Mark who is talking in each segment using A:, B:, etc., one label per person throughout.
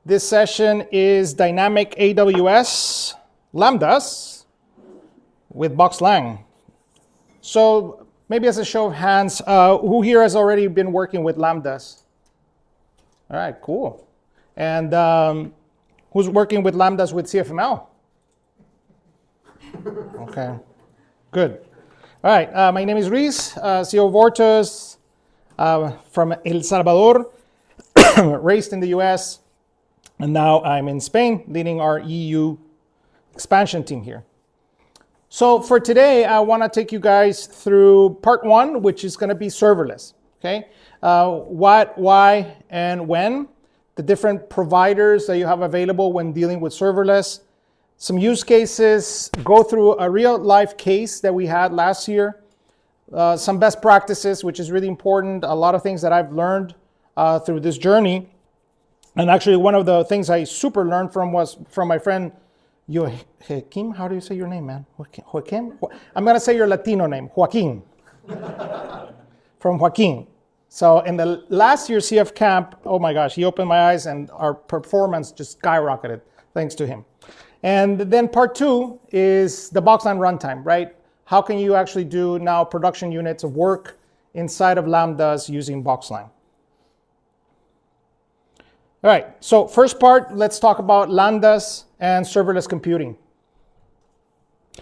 A: This session is Dynamic AWS Lambdas with BoxLang. So maybe as a show of hands, who here has already been working with Lambdas? All right, cool. And who's working with Lambdas with CFML? Okay, good. All right, my name is Ruiz, CEO of Ortus, from El Salvador, raised in the US, and now I'm in Spain, leading our EU expansion team here. So for today, I want to take you guys through part one, which is going to be serverless. Okay, what, why, and when, the different providers that you have available when dealing with serverless, some use cases, go through a real life case that we had last year, some best practices, which is really important, a lot of things that I've learned through this journey. And actually, one of the things I super learned from was from my friend Joaquim. How do you say your name, man? Joaquim? I'm going to say your Latino name, Joaquin. From Joaquin. So in the last year CF camp, oh my gosh, he opened my eyes and our performance just skyrocketed thanks to him. And then part two is the BoxLang runtime, right? How can you actually do now production units of work inside of Lambdas using BoxLang? All right, so first part, let's talk about Lambdas and serverless computing.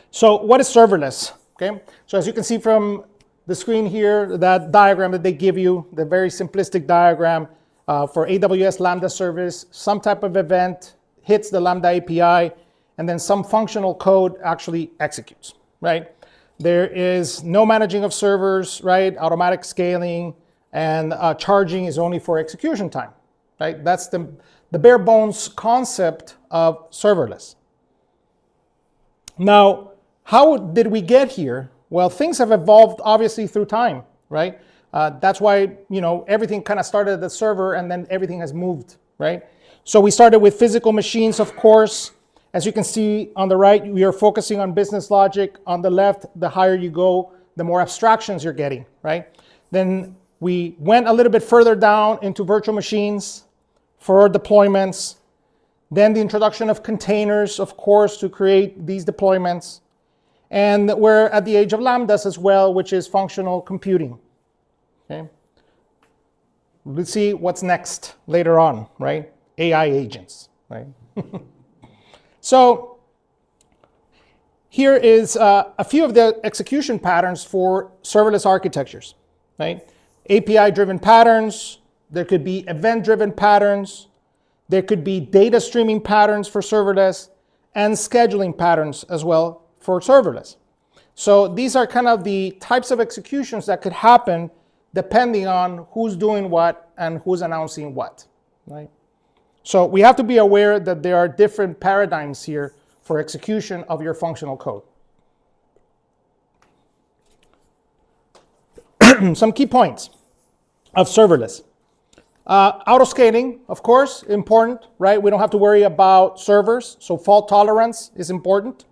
A: So what is serverless? Okay, so as you can see from the screen here, that diagram that they give you, the very simplistic diagram for AWS Lambda service, some type of event hits the Lambda API, and then some functional code actually executes, right? There is no managing of servers, right? Automatic scaling, and charging is only for execution time. Right? That's the bare bones concept of serverless. Now, how did we get here? Well, things have evolved obviously through time, right? That's why, everything kind of started at the server and then everything has moved, right? So we started with physical machines, of course. As you can see on the right, we are focusing on business logic. On the left, the higher you go, the more abstractions you're getting, right? Then we went a little bit further down into virtual machines for deployments. Then the introduction of containers, of course, to create these deployments. And we're at the age of Lambdas as well, which is functional computing. Okay. Let's see what's next later on, right? AI agents, right? So here is a few of the execution patterns for serverless architectures, right? API-driven patterns. There could be event-driven patterns. There could be data streaming patterns for serverless and scheduling patterns as well for serverless. So these are kind of the types of executions that could happen depending on who's doing what and who's announcing what, right? So we have to be aware that there are different paradigms here for execution of your functional code. Some key points of serverless. Auto-scaling, of course, important, right? We don't have to worry about servers, so fault tolerance is important.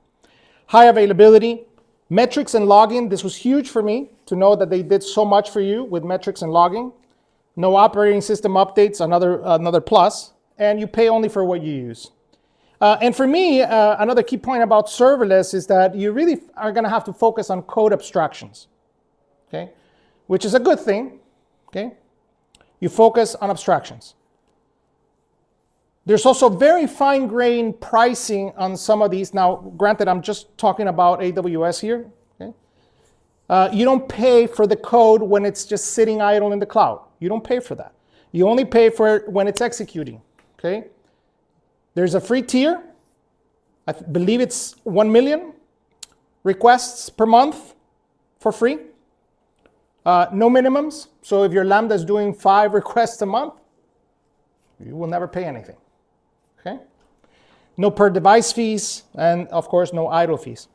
A: High availability, metrics and logging. This was huge for me to know that they did so much for you with metrics and logging. No operating system updates, another plus, and you pay only for what you use. And for me, another key point about serverless is that you really are going to have to focus on code abstractions, okay? Which is a good thing, okay? You focus on abstractions. There's also very fine-grained pricing on some of these. Now, granted, I'm just talking about AWS here. Okay? You don't pay for the code when it's just sitting idle in the cloud. You don't pay for that. You only pay for it when it's executing. Okay? There's a free tier. I believe it's 1 million requests per month for free. No minimums. So if your Lambda is doing 5 requests a month, you will never pay anything. Okay? No per device fees, and of course, no idle fees.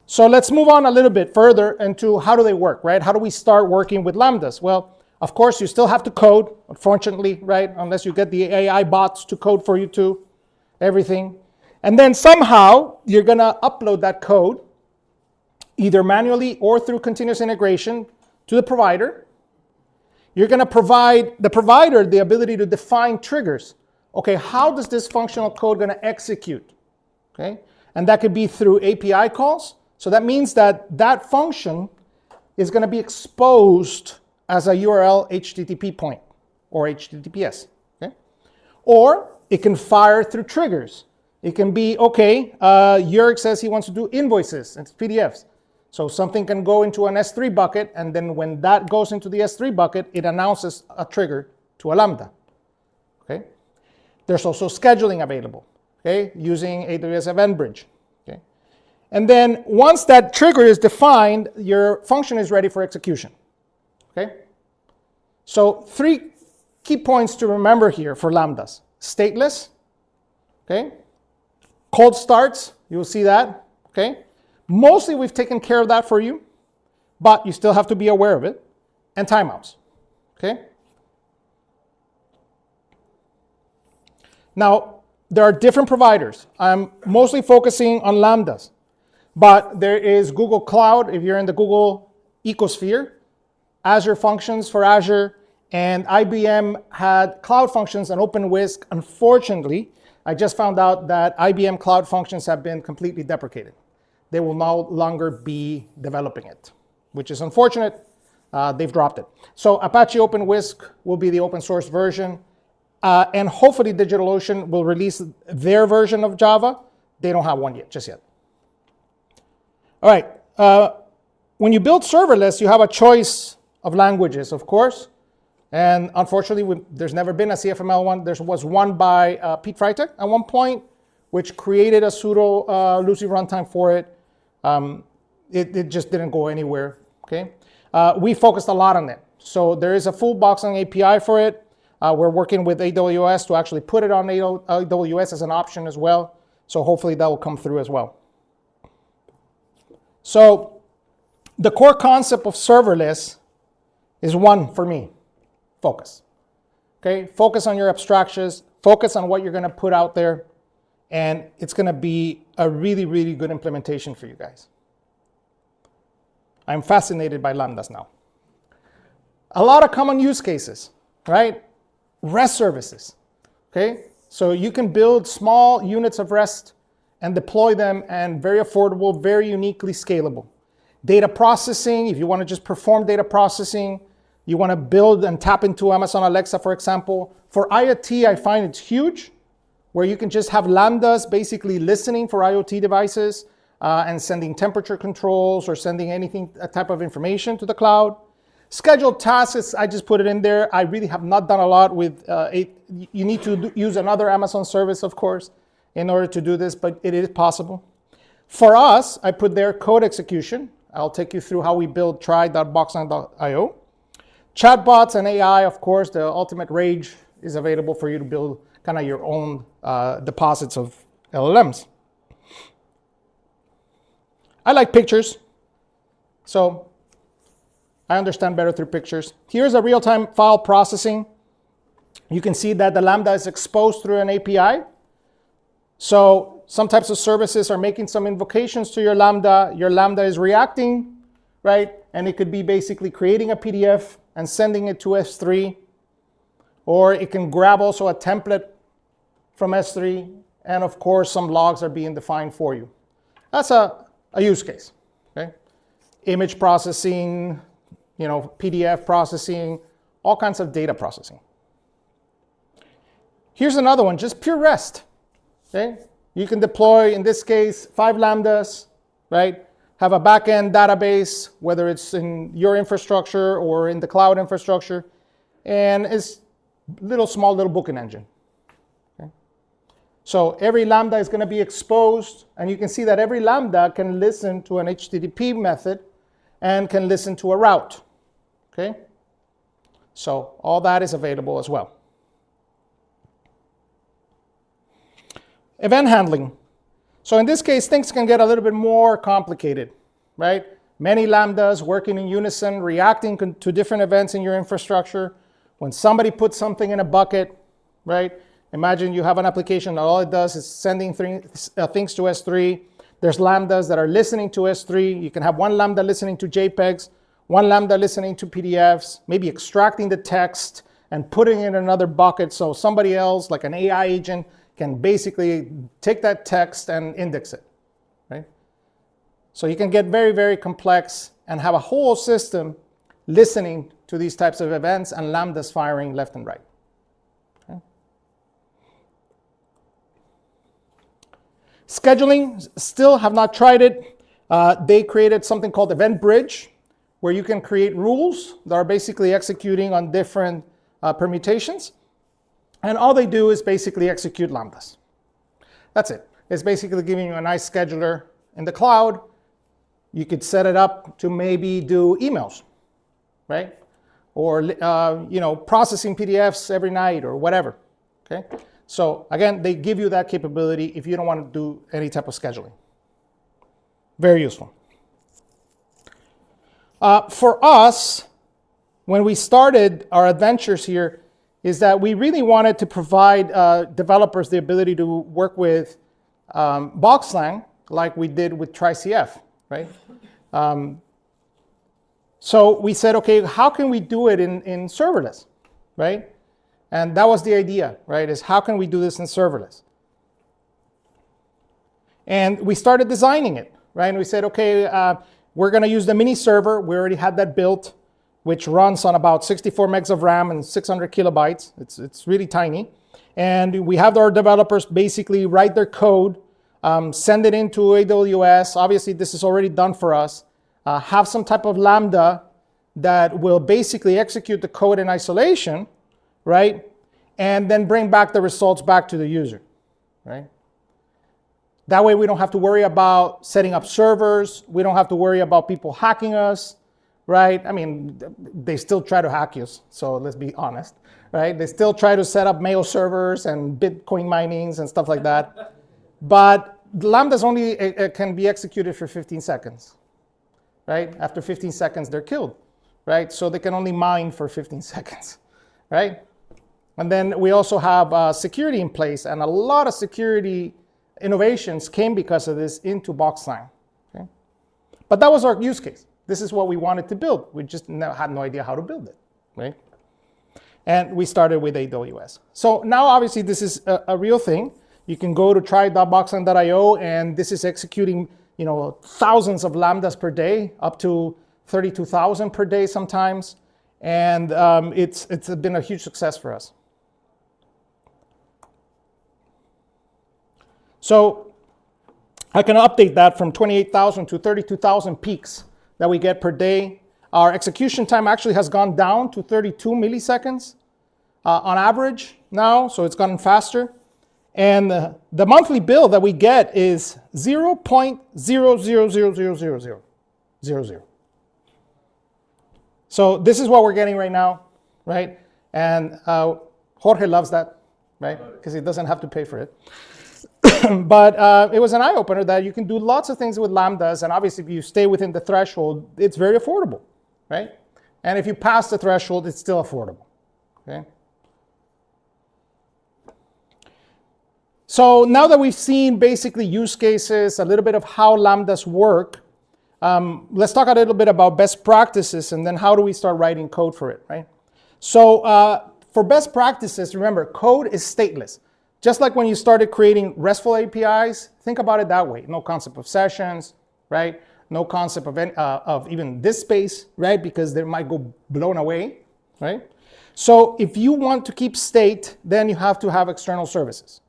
A: So let's move on a little bit further into how do they work, right? How do we start working with Lambdas? Well, of course, you still have to code, unfortunately, right? Unless you get the AI bots to code for you too, everything. And then somehow, you're going to upload that code either manually or through continuous integration to the provider. You're going to provide the provider the ability to define triggers okay, how does this functional code going to execute? Okay, and that could be through API calls. So that means that that function is going to be exposed as a URL HTTP point or HTTPS. Okay, or it can fire through triggers. It can be, okay, Jörg says he wants to do invoices and PDFs. So something can go into an S3 bucket, and then when that goes into the S3 bucket, it announces a trigger to a Lambda. Okay. There's also scheduling available, okay, using AWS Event Bridge. Okay. And then once that trigger is defined, your function is ready for execution. Okay. So 3 key points to remember here for Lambdas. Stateless, okay. Cold starts, you'll see that, okay. Mostly we've taken care of that for you, but you still have to be aware of it. And timeouts, okay. Now, there are different providers. I'm mostly focusing on Lambdas, but there is Google Cloud if you're in the Google ecosphere, Azure Functions for Azure, and IBM had Cloud Functions and OpenWhisk. Unfortunately, I just found out that IBM Cloud Functions have been completely deprecated. They will no longer be developing it, which is unfortunate. They've dropped it. So Apache OpenWhisk will be the open source version. And hopefully DigitalOcean will release their version of Java. They don't have one yet, just yet. All right. When you build serverless, you have a choice of languages, of course. And unfortunately, there's never been a CFML one. There was one by Pete Freitag at one point, which created a pseudo Lucy runtime for it. It just didn't go anywhere. Okay. We focused a lot on it. So there is a full BoxLang API for it. We're working with AWS to actually put it on AWS as an option as well. So hopefully that will come through as well. So the core concept of serverless is one for me, focus. Okay, focus on your abstractions, focus on what you're going to put out there, and it's going to be a really, really good implementation for you guys. I'm fascinated by Lambdas now. A lot of common use cases, right? REST services, okay? So you can build small units of REST and deploy them, and very affordable, very uniquely scalable. Data processing, if you want to just perform data processing, you want to build and tap into Amazon Alexa, for example. For IoT, I find it's huge, where you can just have Lambdas basically listening for IoT devices and sending temperature controls or sending anything, a type of information to the cloud. Scheduled tasks, I just put it in there. I really have not done a lot with it. You need to use another Amazon service, of course, in order to do this, but it is possible. For us, I put there code execution. I'll take you through how we build try.boxlang.io. Chatbots and AI, of course, the ultimate rage is available for you to build kind of your own deposits of LLMs. I like pictures, so I understand better through pictures. Here's a real-time file processing. You can see that the Lambda is exposed through an API. So some types of services are making some invocations to your Lambda. Your Lambda is reacting, right? And it could be basically creating a PDF and sending it to S3. Or it can grab also a template from S3. And of course, some logs are being defined for you. That's a use case, okay? Image processing, PDF processing, all kinds of data processing. Here's another one, just pure REST, okay? You can deploy, in this case, 5 Lambdas, right? Have a backend database, whether it's in your infrastructure or in the cloud infrastructure, and it's small little booking engine. Okay? So every Lambda is going to be exposed, and you can see that every Lambda can listen to an HTTP method and can listen to a route. Okay? So all that is available as well. Event handling. So in this case, things can get a little bit more complicated, right? Many Lambdas working in unison, reacting to different events in your infrastructure. When somebody puts something in a bucket, right? Imagine you have an application that all it does is sending things to S3. There's Lambdas that are listening to S3. You can have one Lambda listening to JPEGs, one Lambda listening to PDFs, maybe extracting the text and putting it in another bucket so somebody else, like an AI agent, can basically take that text and index it, right? So you can get very, very complex and have a whole system listening to these types of events and lambdas firing left and right. Okay. Scheduling, still have not tried it. They created something called Event Bridge, where you can create rules that are basically executing on different permutations. And all they do is basically execute lambdas. That's it. It's basically giving you a nice scheduler in the cloud. You could set it up to maybe do emails, right? Or processing PDFs every night or whatever, okay? So again, they give you that capability if you don't want to do any type of scheduling. Very useful. For us, when we started our adventures here, is that we really wanted to provide developers the ability to work with BoxLang like we did with TryCF, right? So we said, okay, how can we do it in serverless, right? And that was the idea, right, is how can we do this in serverless? And we started designing it, right? And we said, okay, we're going to use the mini server. We already had that built, which runs on about 64 megs of RAM and 600 kilobytes. It's really tiny. And we have our developers basically write their code, send it into AWS. Obviously, this is already done for us. Have some type of Lambda that will basically execute the code in isolation, right? And then bring back the results back to the user, right? That way we don't have to worry about setting up servers. We don't have to worry about people hacking us, right? I mean, they still try to hack us, so let's be honest, right? They still try to set up mail servers and Bitcoin minings and stuff like that. But Lambdas only can be executed for 15 seconds, right? After 15 seconds, they're killed, right? So they can only mine for 15 seconds, right? And then we also have security in place, and a lot of security innovations came because of this into BoxLang, okay? But that was our use case. This is what we wanted to build. We just had no idea how to build it, right? And we started with AWS. So now obviously this is a real thing. You can go to try.boxlang.io, and this is executing, thousands of lambdas per day, up to 32,000 per day sometimes. And it's been a huge success for us. So I can update that from 28,000 to 32,000 peaks that we get per day. Our execution time actually has gone down to 32 milliseconds on average now, so it's gotten faster. And the monthly bill that we get is 0.00000000. So this is what we're getting right now, right? And Jorge loves that, right? Because he doesn't have to pay for it. But it was an eye-opener that you can do lots of things with lambdas, and obviously if you stay within the threshold, it's very affordable, right? And if you pass the threshold, it's still affordable, okay? So now that we've seen basically use cases, a little bit of how lambdas work, let's talk a little bit about best practices, and then how do we start writing code for it, right? So for best practices, remember, code is stateless. Just like when you started creating RESTful APIs, think about it that way. No concept of sessions, right? No concept of even this space, right? Because they might go blown away, right? So if you want to keep state, then you have to have external services.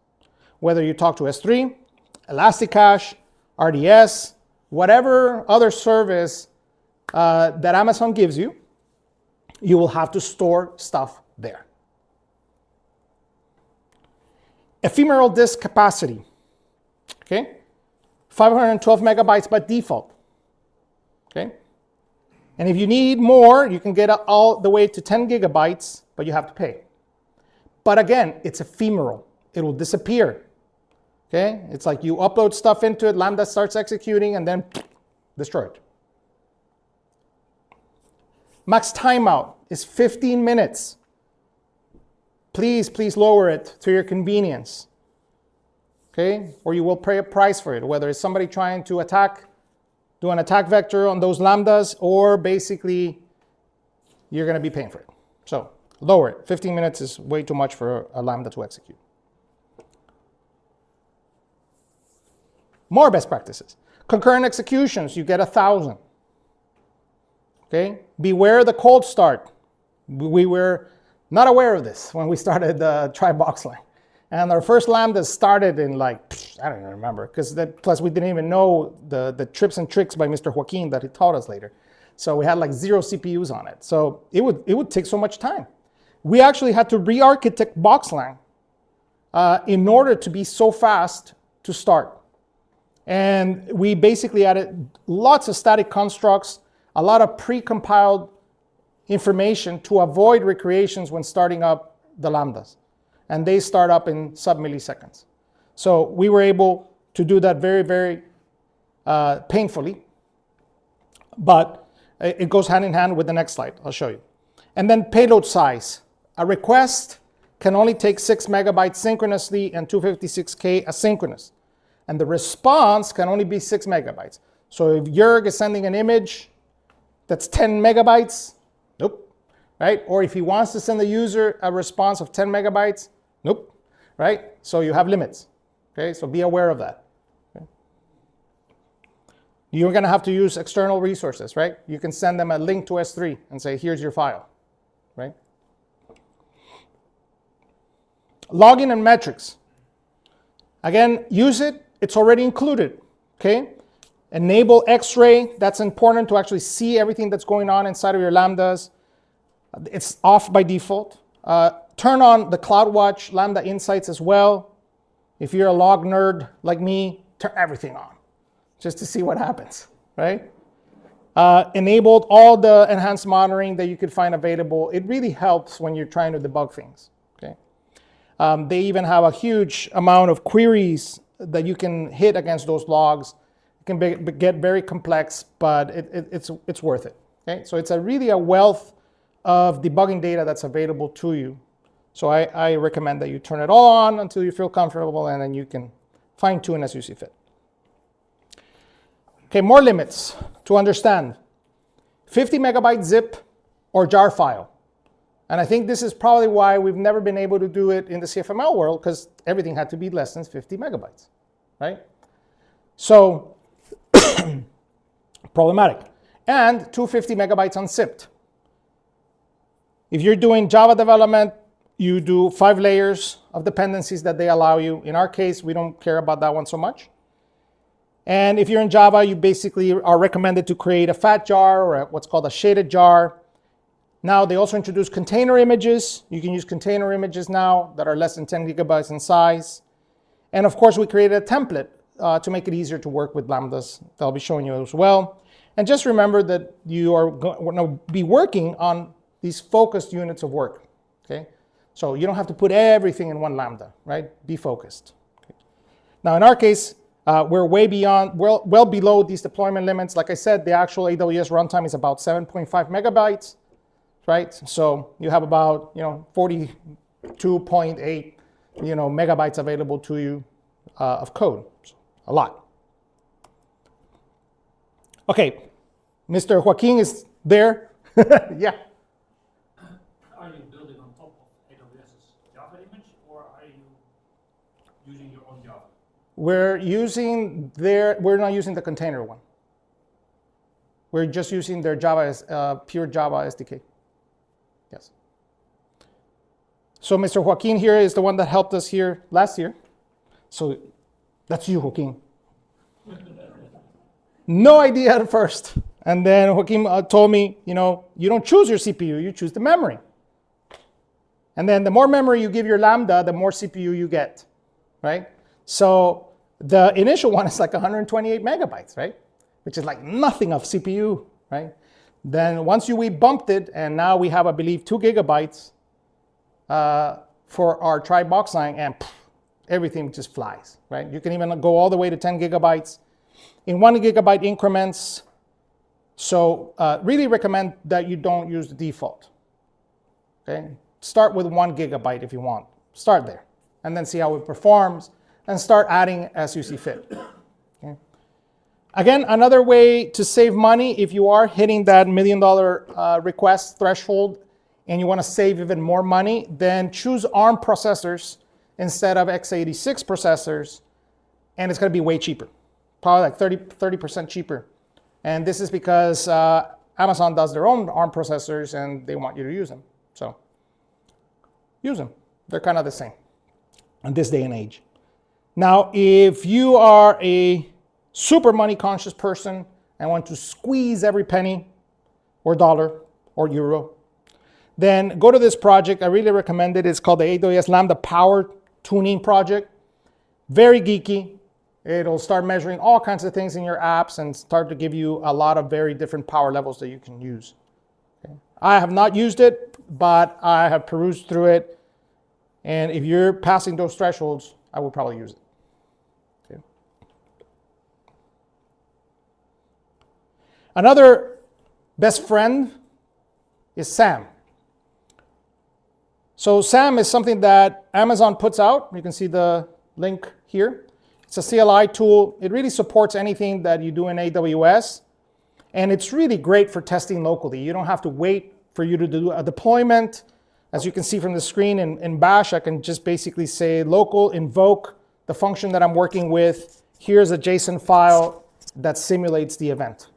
A: Whether you talk to S3, Elasticache, RDS, whatever other service that Amazon gives you, you will have to store stuff there. Ephemeral disk capacity, okay? 512 megabytes by default, okay? And if you need more, you can get all the way to 10 gigabytes, but you have to pay. But again, it's ephemeral. It will disappear, okay? It's like you upload stuff into it, Lambda starts executing, and then destroyed. Max timeout is 15 minutes. Please lower it to your convenience, okay? Or you will pay a price for it, whether it's somebody trying to do an attack vector on those lambdas, or basically you're gonna be paying for it. So lower it. 15 minutes is way too much for a Lambda to execute. More best practices. Concurrent executions, you get 1,000. Okay? Beware the cold start. We were not aware of this when we started try BoxLang. And our first Lambda started in like, I don't even remember, because plus we didn't even know the tips and tricks by Mr. Joaquin that he taught us later. So we had like 0 CPUs on it. So it would take so much time. We actually had to re-architect BoxLang in order to be so fast to start. And we basically added lots of static constructs, a lot of pre-compiled information to avoid recreations when starting up the Lambdas. And they start up in sub-milliseconds. So we were able to do that very, very painfully. But it goes hand in hand with the next slide. I'll show you. And then payload size. A request can only take 6 megabytes synchronously and 256K asynchronous. And the response can only be 6 megabytes. So if Jörg is sending an image that's 10 megabytes, nope, right? Or if he wants to send the user a response of 10 megabytes, nope, right? So you have limits, okay? So be aware of that. Okay? You're gonna have to use external resources, right? You can send them a link to S3 and say, here's your file, right? Login and metrics. Again, use it. It's already included, okay? Enable X-ray. That's important to actually see everything that's going on inside of your Lambdas. It's off by default. Turn on the CloudWatch Lambda Insights as well. If you're a log nerd like me, turn everything on just to see what happens, right? Enabled all the enhanced monitoring that you could find available. It really helps when you're trying to debug things, okay? They even have a huge amount of queries that you can hit against those logs. It can get very complex, but it's worth it. Okay, so it's really a wealth of debugging data that's available to you. So I recommend that you turn it all on until you feel comfortable, and then you can fine tune as you see fit. Okay, more limits to understand. 50 megabyte zip or jar file. And I think this is probably why we've never been able to do it in the CFML world, because everything had to be less than 50 megabytes, right? So, problematic. And 250 megabytes unzipped. If you're doing Java development, you do 5 layers of dependencies that they allow you. In our case, we don't care about that one so much. And if you're in Java, you basically are recommended to create a fat jar or what's called a shaded jar. Now, they also introduced container images. You can use container images now that are less than 10 gigabytes in size. And of course, we created a template to make it easier to work with Lambdas that I'll be showing you as well. And just remember that you are going to be working on these focused units of work, okay? So you don't have to put everything in one Lambda, right? Be focused. Okay. Now, in our case, we're way beyond, well below these deployment limits. Like I said, the actual AWS runtime is about 7.5 megabytes. Right? So you have about 42.8 megabytes available to you of code. So a lot. Okay, Mr. Joaquin is there. Yeah.
B: Are you building on top of AWS's Java image, or are you using your own Java?
A: We're not using the container one. We're just using their Java, pure Java SDK. Yes. So Mr. Joaquin here is the one that helped us here last year. So that's you, Joaquin. No idea at first. And then Joaquin told me, you don't choose your CPU, you choose the memory. And then the more memory you give your Lambda, the more CPU you get, right? So the initial one is like 128 megabytes, right? Which is like nothing of CPU, right? Then once we bumped it, and now we have, I believe, 2 gigabytes for our try BoxLang, and everything just flies, right? You can even go all the way to 10 gigabytes in 1 gigabyte increments. So really recommend that you don't use the default, okay? Start with 1 gigabyte if you want. Start there, and then see how it performs, and start adding as you see fit. Okay? Again, another way to save money if you are hitting that $1 million request threshold and you want to save even more money, then choose ARM processors instead of x86 processors, and it's going to be way cheaper, probably like 30% cheaper. And this is because Amazon does their own ARM processors, and they want you to use them. So use them. They're kind of the same in this day and age. Now, if you are a super money conscious person and want to squeeze every penny or dollar or euro, then go to this project. I really recommend it. It's called the AWS Lambda Power Tuning Project. Very geeky. It'll start measuring all kinds of things in your apps and start to give you a lot of very different power levels that you can use. Okay. I have not used it, but I have perused through it. And if you're passing those thresholds, I will probably use it. Okay. Another best friend is SAM. So SAM is something that Amazon puts out. You can see the link here. It's a CLI tool. It really supports anything that you do in AWS. And it's really great for testing locally. You don't have to wait for you to do a deployment. As you can see from the screen in Bash, I can just basically say local, invoke the function that I'm working with. Here's a JSON file that simulates the event.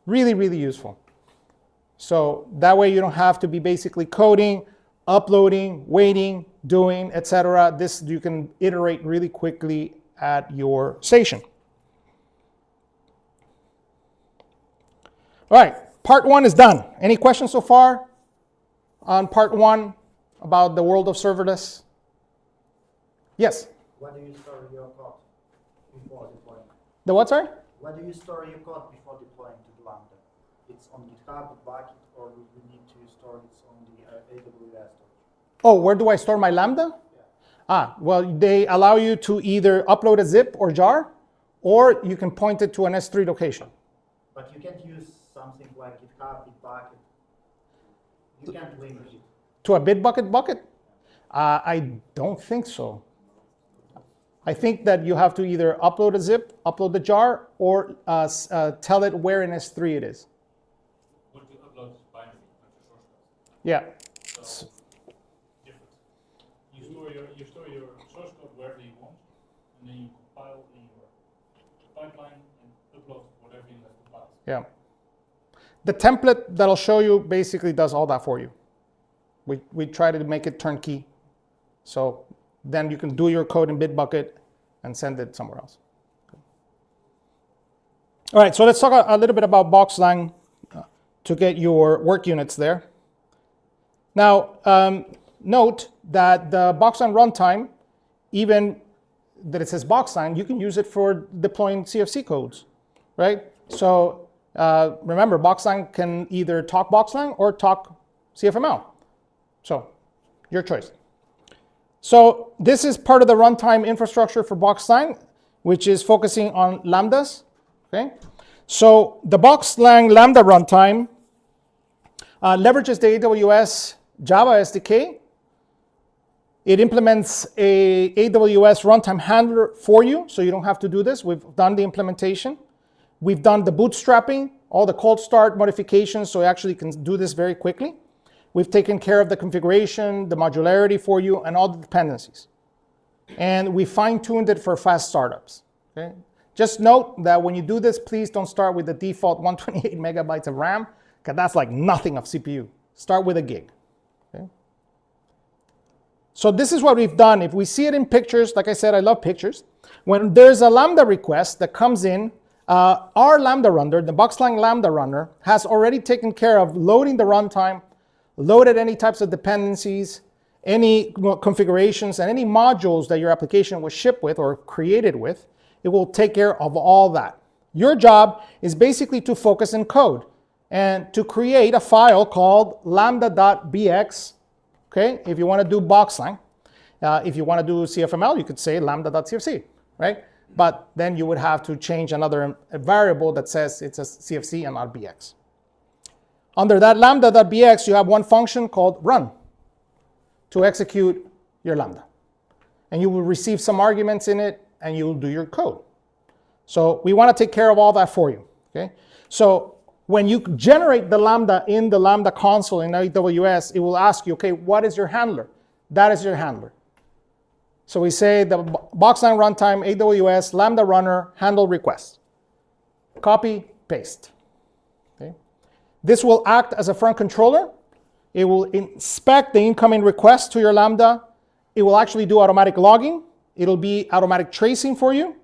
A: Really, really useful. So that way you don't have to be basically coding, uploading, waiting, doing, etc. This you can iterate really quickly at your station. All right, part one is done. Any questions so far on part one about the world of serverless? Yes?
C: Where do you store your code before deploying?
A: The what, sorry?
C: Where do you store your code before deploying to the Lambda? It's on GitHub, bucket, or you need to store it on the AWS storage?
A: Oh, where do I store my Lambda?
C: Yeah.
A: Well, they allow you to either upload a zip or jar, or you can point it to an S3 location.
C: But you can't use something like GitHub, Bitbucket. You can't link it.
A: To a Bitbucket bucket? I don't think so. I think that you have to either upload a zip, upload the jar, or tell it where in S3 it is.
B: What you upload is binary, not your source code.
A: Yeah.
B: So, different. You store your source code wherever you want, and then you compile in your pipeline and upload whatever you have compiled.
A: Yeah. The template that I'll show you basically does all that for you. We try to make it turnkey. So then you can do your code in Bitbucket and send it somewhere else. All right, so let's talk a little bit about BoxLang to get your work units there. Now, note that the BoxLang runtime, even that it says BoxLang, you can use it for deploying CFC codes, right? So remember, BoxLang can either talk BoxLang or talk CFML. So your choice. So this is part of the runtime infrastructure for BoxLang, which is focusing on Lambdas. Okay. So the BoxLang Lambda runtime leverages the AWS Java SDK. It implements a AWS runtime handler for you, so you don't have to do this. We've done the implementation. We've done the bootstrapping, all the cold start modifications, so you actually can do this very quickly. We've taken care of the configuration, the modularity for you, and all the dependencies. And we fine-tuned it for fast startups. Okay? Just note that when you do this, please don't start with the default 128 megabytes of RAM, because that's like nothing of CPU. Start with a gig. Okay? So this is what we've done. If we see it in pictures, like I said, I love pictures. When there's a Lambda request that comes in, our Lambda runner, the BoxLang Lambda runner, has already taken care of loading the runtime, loaded any types of dependencies, any configurations, and any modules that your application was shipped with or created with. It will take care of all that. Your job is basically to focus in code and to create a file called lambda.bx, okay, if you want to do BoxLang. If you want to do CFML, you could say lambda.cfc, right? But then you would have to change another variable that says it's a CFC and not BX. Under that lambda.bx, you have one function called run to execute your Lambda. And you will receive some arguments in it, and you will do your code. So we want to take care of all that for you. Okay? So when you generate the Lambda in the Lambda console in AWS, it will ask you, okay, what is your handler? That is your handler. So we say the BoxLang runtime, AWS, Lambda runner, handle request. Copy, paste. Okay. This will act as a front controller. It will inspect the incoming request to your Lambda. It will actually do automatic logging. It'll be automatic tracing for you,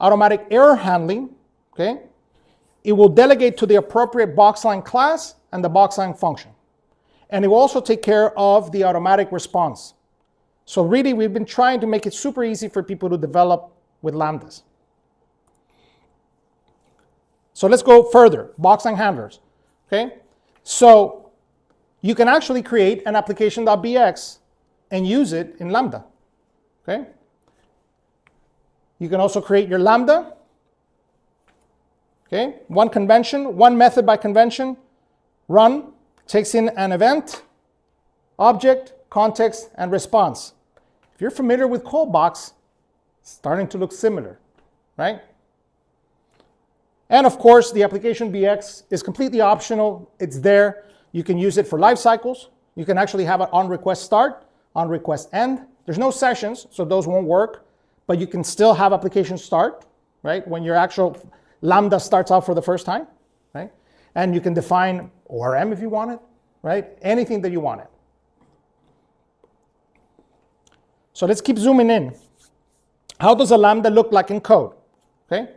A: automatic error handling, okay? It will delegate to the appropriate BoxLang class and the BoxLang function. And it will also take care of the automatic response. So really, we've been trying to make it super easy for people to develop with Lambdas. So let's go further, BoxLang handlers, okay? So you can actually create an application.bx and use it in Lambda, okay? You can also create your Lambda, okay? One convention, one method by convention, run, takes in an event, object, context, and response. If you're familiar with callbox, it's starting to look similar, right? And of course, the application BX is completely optional. It's there. You can use it for life cycles. You can actually have it on request start, on request end. There's no sessions, so those won't work, but you can still have application start, right? When your actual Lambda starts out for the first time, right? And you can define ORM if you want it, right? Anything that you want it. So let's keep zooming in. How does a Lambda look like in code, okay?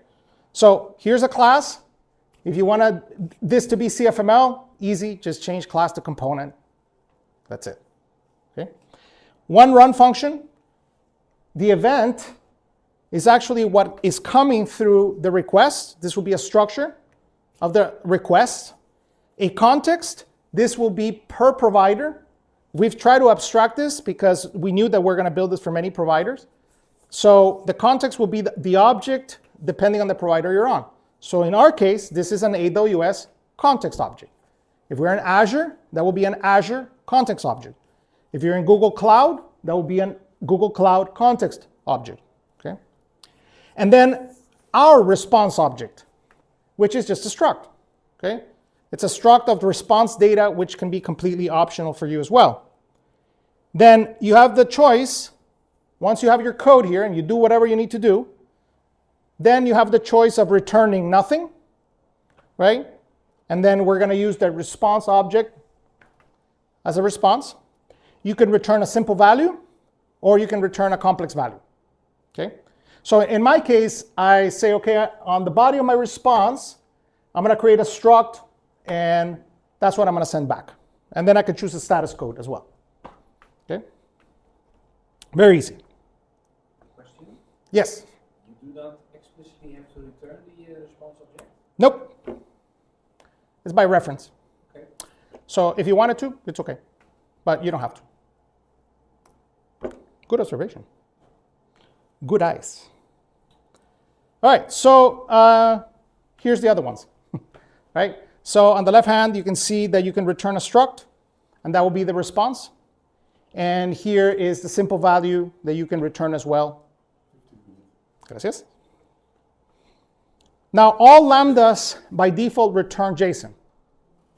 A: So here's a class. If you want this to be CFML, easy, just change class to component. That's it, okay? One run function. The event is actually what is coming through the request. This will be a structure of the request. A context, this will be per provider. We've tried to abstract this because we knew that we're going to build this for many providers. So the context will be the object depending on the provider you're on. So in our case, this is an AWS context object. If we're in Azure, that will be an Azure context object. If you're in Google Cloud, that will be a Google Cloud context object, okay? And then our response object, which is just a struct, okay? It's a struct of the response data, which can be completely optional for you as well. Then you have the choice, once you have your code here and you do whatever you need to do, then you have the choice of returning nothing, right? And then we're going to use the response object as a response. You can return a simple value, or you can return a complex value, okay? So in my case, I say, okay, on the body of my response, I'm going to create a struct, and that's what I'm going to send back. And then I can choose a status code as well, okay? Very easy.
D: Question?
A: Yes?
D: You do not explicitly have to return the response object?
A: Nope. It's by reference.
D: Okay.
A: So if you wanted to, it's okay. But you don't have to. Good observation. Good eyes. All right, so here's the other ones, right? So on the left hand, you can see that you can return a struct, and that will be the response. And here is the simple value that you can return as well. Gracias. Now, all Lambdas by default return JSON,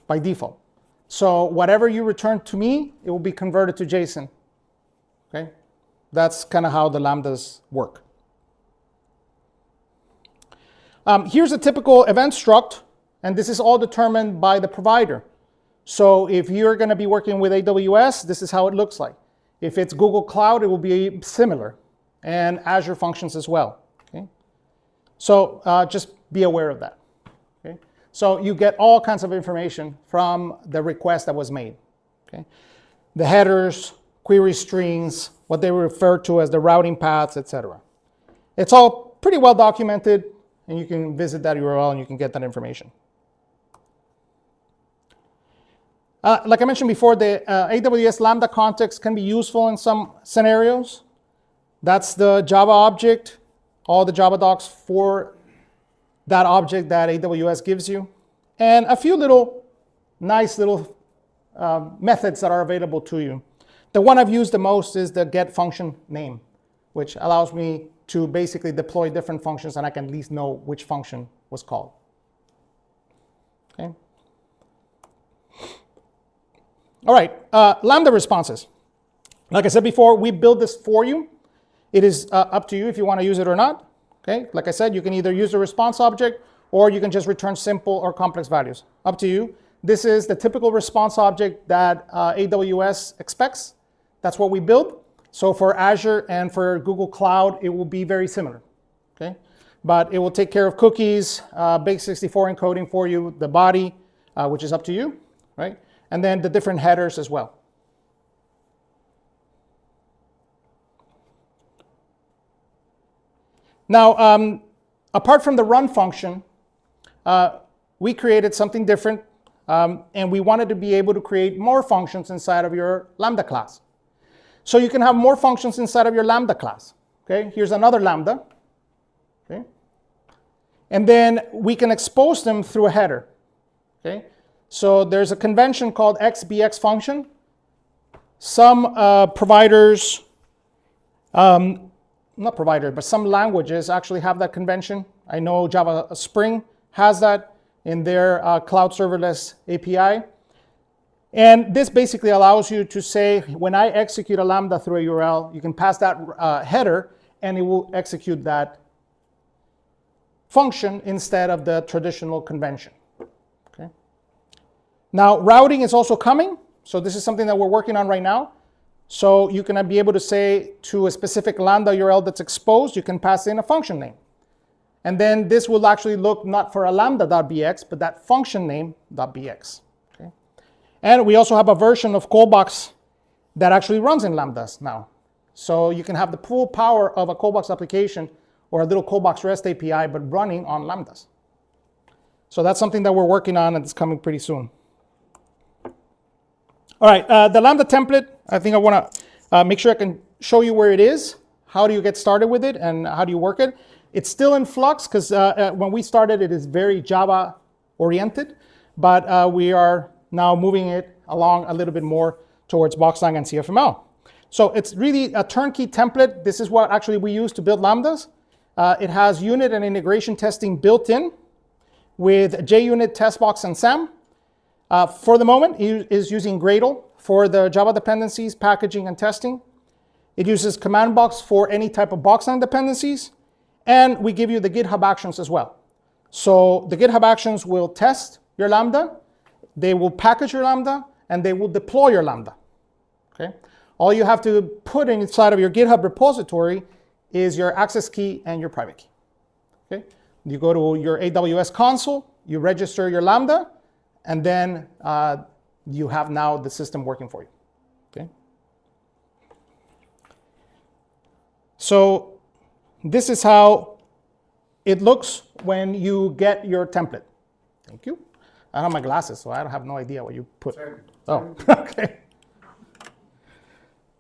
A: by default. So whatever you return to me, it will be converted to JSON, okay? That's kind of how the Lambdas work. Here's a typical event struct, and this is all determined by the provider. So if you're going to be working with AWS, this is how it looks like. If it's Google Cloud, it will be similar, and Azure functions as well. Okay? So just be aware of that. Okay? So you get all kinds of information from the request that was made. Okay? The headers, query strings, what they refer to as the routing paths, etc. It's all pretty well documented, and you can visit that URL and you can get that information. Like I mentioned before, the AWS Lambda context can be useful in some scenarios. That's the Java object, all the Java docs for that object that AWS gives you, and a few little nice little methods that are available to you. The one I've used the most is the get function name, which allows me to basically deploy different functions, and I can at least know which function was called. Okay. All right, Lambda responses. Like I said before, we build this for you. It is up to you if you want to use it or not. Okay, like I said, you can either use the response object or you can just return simple or complex values. Up to you. This is the typical response object that AWS expects. That's what we build. So for Azure and for Google Cloud, it will be very similar. Okay, but it will take care of cookies, base64 encoding for you, the body, which is up to you, right? And then the different headers as well. Now, apart from the run function, we created something different, and we wanted to be able to create more functions inside of your Lambda class. So you can have more functions inside of your Lambda class. Okay, here's another Lambda. Okay, and then we can expose them through a header. Okay, so there's a convention called XBX function. Some providers, not providers, but some languages actually have that convention. I know Java Spring has that in their Cloud Serverless API. And this basically allows you to say, when I execute a Lambda through a URL, you can pass that header and it will execute that function instead of the traditional convention. Okay. Now, routing is also coming. So this is something that we're working on right now. So you can be able to say to a specific Lambda URL that's exposed, you can pass in a function name. And then this will actually look not for a lambda.bx, but that function name.bx. Okay? And we also have a version of Callbox that actually runs in Lambdas now. So you can have the full power of a Callbox application or a little Callbox REST API, but running on Lambdas. So that's something that we're working on and it's coming pretty soon. All right, the Lambda template, I think I want to make sure I can show you where it is. How do you get started with it and how do you work it? It's still in flux because when we started, it is very Java oriented, but we are now moving it along a little bit more towards BoxLang and CFML. So it's really a turnkey template. This is what actually we use to build Lambdas. It has unit and integration testing built in with JUnit, TestBox, and SAM. For the moment, it is using Gradle for the Java dependencies, packaging, and testing. It uses CommandBox for any type of BoxLang dependencies. And we give you the GitHub Actions as well. So the GitHub Actions will test your Lambda, they will package your Lambda, and they will deploy your Lambda. Okay? All you have to put inside of your GitHub repository is your access key and your private key. Okay? You go to your AWS console, you register your Lambda, and then you have now the system working for you. Okay? So this is how it looks when you get your template. Thank you. I don't have my glasses, so I don't have no idea what you put. Oh, okay.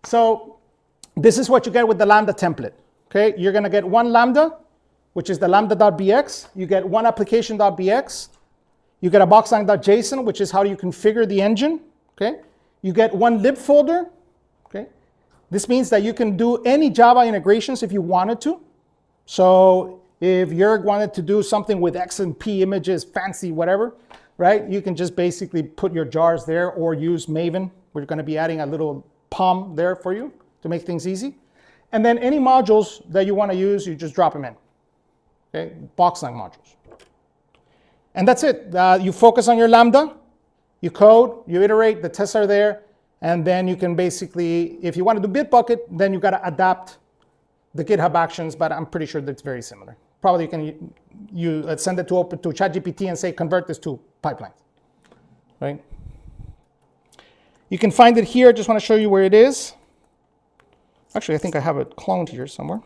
A: So this is what you get with the Lambda template. Okay, you're going to get one Lambda, which is the lambda.bx. You get one application.bx. You get a boxlang.json, which is how you configure the engine. Okay, you get one lib folder. Okay, this means that you can do any Java integrations if you wanted to. So if Jörg wanted to do something with XMP images, fancy, whatever, right? You can just basically put your jars there or use Maven. We're going to be adding a little POM there for you to make things easy. And then any modules that you want to use, you just drop them in. Okay, BoxLang modules. And that's it. You focus on your Lambda, you code, you iterate, the tests are there, and then you can basically, if you want to do Bitbucket, then you got to adapt the GitHub Actions, but I'm pretty sure that it's very similar. Probably you can send it to ChatGPT and say, convert this to pipelines, right? You can find it here. I just want to show you where it is. Actually, I think I have it cloned here somewhere.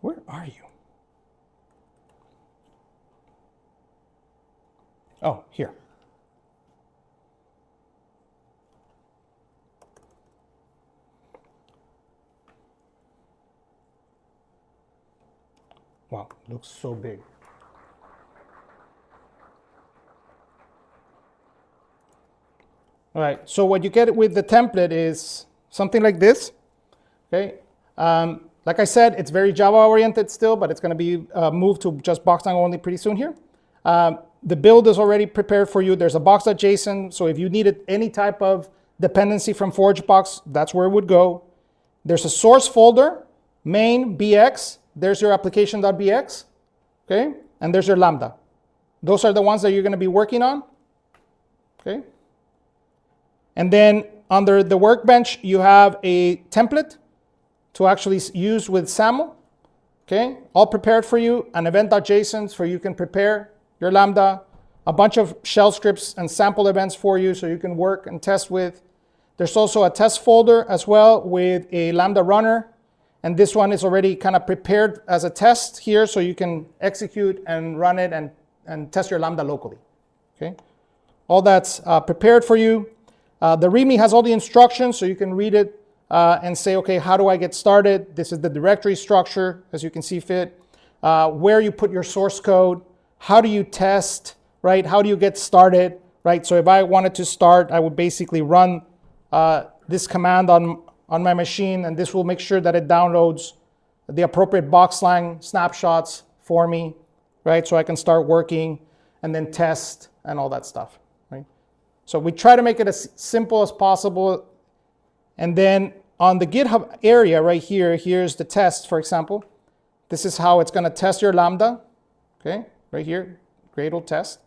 A: Where are you? Oh, here. Wow, looks so big. All right, so what you get with the template is something like this, okay? Like I said, it's very Java-oriented still, but it's going to be moved to just BoxLang only pretty soon here. The build is already prepared for you. There's a box.json, so if you needed any type of dependency from ForgeBox, that's where it would go. There's a source folder, main, bx. There's your application.bx, okay? And there's your Lambda. Those are the ones that you're going to be working on, okay? And then under the workbench, you have a template to actually use with SAML, okay? All prepared for you, an event.json so you can prepare your Lambda, a bunch of shell scripts and sample events for you so you can work and test with. There's also a test folder as well with a Lambda runner. And this one is already kind of prepared as a test here so you can execute and run it and test your Lambda locally, okay? All that's prepared for you. The README has all the instructions so you can read it and say, okay, how do I get started? This is the directory structure as you can see fit, where you put your source code, how do you test, right? How do you get started, right? So if I wanted to start, I would basically run this command on my machine, and this will make sure that it downloads the appropriate BoxLang snapshots for me, right? So I can start working and then test and all that stuff, right? So we try to make it as simple as possible. And then on the GitHub area right here, here's the test, for example. This is how it's going to test your Lambda, okay? Right here, Gradle test.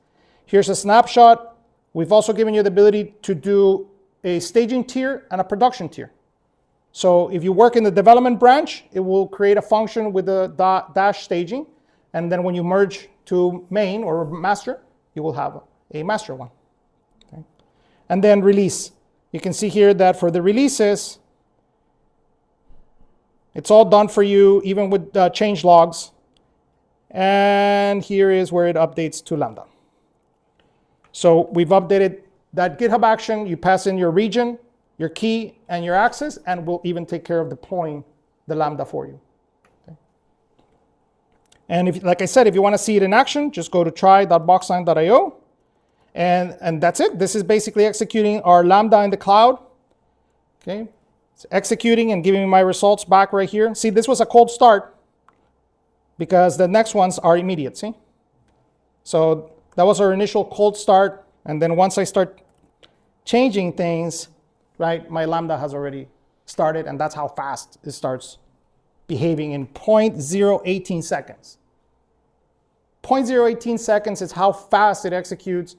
A: Here's a snapshot. We've also given you the ability to do a staging tier and a production tier. So if you work in the development branch, it will create a function with the dash staging. And then when you merge to main or master, you will have a master one. Okay? And then release. You can see here that for the releases, it's all done for you, even with change logs. And here is where it updates to Lambda. So we've updated that GitHub action. You pass in your region, your key, and your access, and we'll even take care of deploying the Lambda for you. Okay. And if, like I said, if you want to see it in action, just go to try.boxlang.io. And that's it. This is basically executing our Lambda in the cloud. Okay. It's executing and giving me my results back right here. See, this was a cold start because the next ones are immediate, see? So that was our initial cold start. And then once I start changing things, right, my Lambda has already started, and that's how fast it starts behaving in 0.018 seconds. 0.018 seconds is how fast it executes,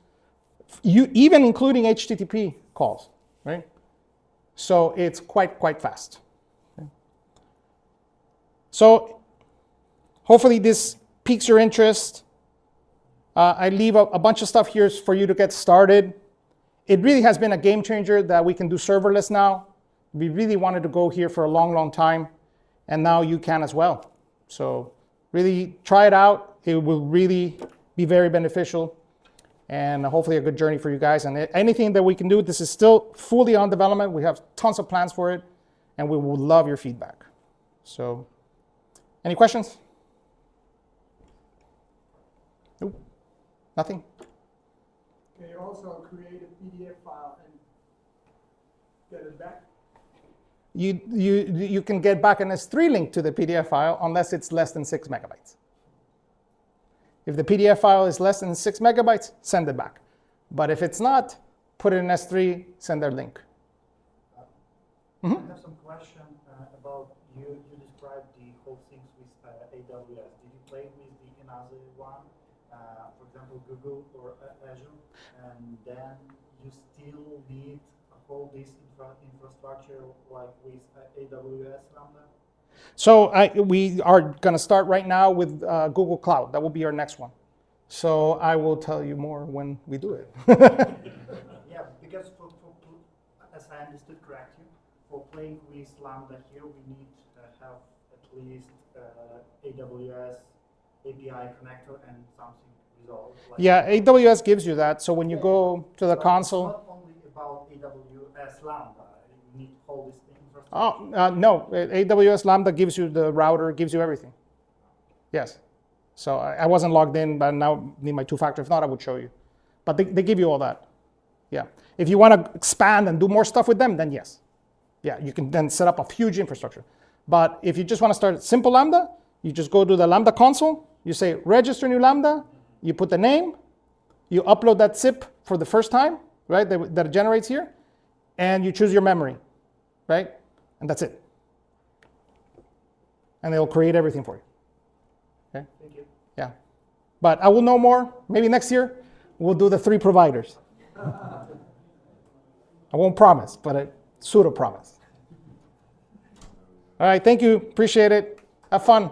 A: even including HTTP calls, right? So it's quite fast. Okay. So hopefully this piques your interest. I leave a bunch of stuff here for you to get started. It really has been a game changer that we can do serverless now. We really wanted to go here for a long time, and now you can as well. So really try it out. It will really be very beneficial, and hopefully a good journey for you guys. And anything that we can do, this is still fully on development. We have tons of plans for it, and we would love your feedback. So any questions? Nope. Nothing?
E: Can you also create a PDF file and get it back?
A: You can get back an S3 link to the PDF file unless it's less than 6 megabytes. If the PDF file is less than 6 megabytes, send it back. But if it's not, put it in S3, send their link.
C: I have some question about you described the whole things with AWS. Did you play with the another one, for example, Google or Azure, and then you still need whole this infrastructure like with AWS Lambda?
A: So we are going to start right now with Google Cloud. That will be our next one. So I will tell you more when we do it.
C: Yeah, because as I understood correctly, for playing with Lambda here, we need to have at least AWS API connector and something resolved. Like
A: Yeah, AWS gives you that. So when you go to the console.
C: It's not only about AWS Lambda. You need all this infrastructure.
A: Oh, no. AWS Lambda gives you the router, gives you everything. Yes. So I wasn't logged in, but now I need my two-factor. If not, I would show you. But they give you all that. Yeah. If you want to expand and do more stuff with them, then yes. Yeah, you can then set up a huge infrastructure. But if you just want to start simple Lambda, you just go to the Lambda console, you say register new Lambda, you put the name, you upload that zip for the first time, right, that it generates here, and you choose your memory, right? And that's it. And it'll create everything for you. Okay?
C: Thank you.
A: Yeah. But I will know more. Maybe next year we'll do the 3 providers. I won't promise, but I pseudo promise. All right, thank you. Appreciate it. Have fun.